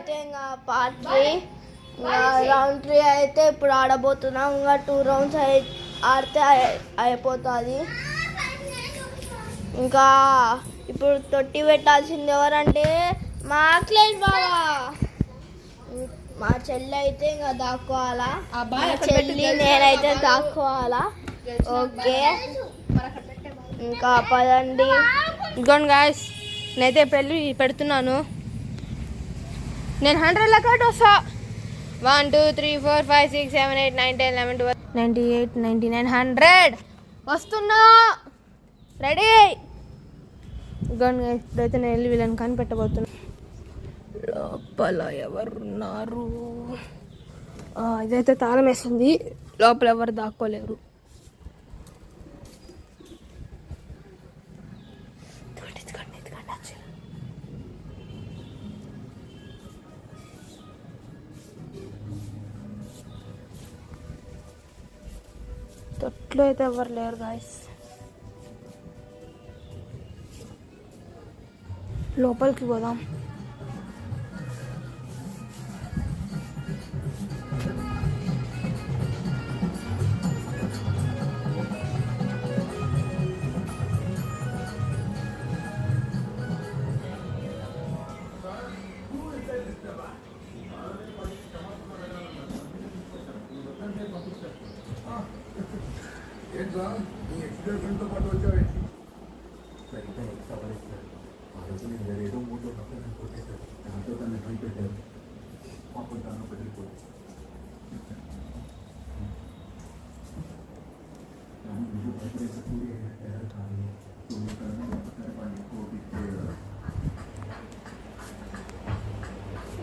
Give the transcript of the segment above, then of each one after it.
అయితే ఇంకా part 3 round 3 అయితే ఇప్పుడు ఆడబోతున్నాం. ఇంకా 2 రౌండ్స్ ఆడితే అయిపోతుంది. ఇంకా ఇప్పుడు తొట్టి పెట్టాల్సింది ఎవరంటే మా అఖిలేష్ బాబా. మా చెల్లి అయితే ఇంకా దాక్కోవాలా, మా చెల్లి నేనైతే దాక్కోవాలా. ఓకే ఇంకా పదండి. ఇగోండి గాయస్, నేనైతే పెడుతున్నాను. నేను 100 లెక్క వస్తా. 1 2 3 4 5 6 7 8 9 10 11 12 98 99 100 వస్తున్నా. రెడీ. ఇగోండి గాయస్, ఇప్పుడైతే నేను వెళ్ళి వీళ్ళని కనిపెట్టబోతున్నా. లోపల ఎవరున్నారు? ఇదైతే తాళం వేసింది. లోపల ఎవరు దాక్కోలేరు. తొట్లో అయితే ఎవరు లేరు గాయస్. లోపలికి పోదాం.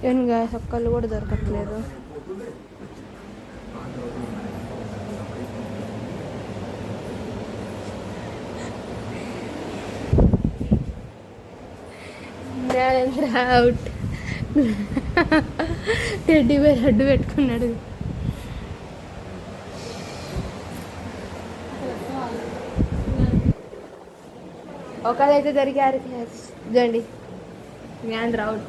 ఏం గాయస్, ఒక్కళ్ళు కూడా దొరకట్లేదు. అవుట్. టెడ్డీ బేర్ అడ్డు పెట్టుకున్నాడు. ఒకరైతే దొరికారు. ఇదండి జ్ఞాన్ అవుట్.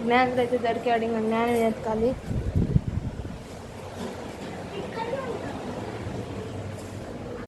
జ్ఞానం అయితే దొరికాడు. ఇంకా జ్ఞానం ఎత్తుకాలి.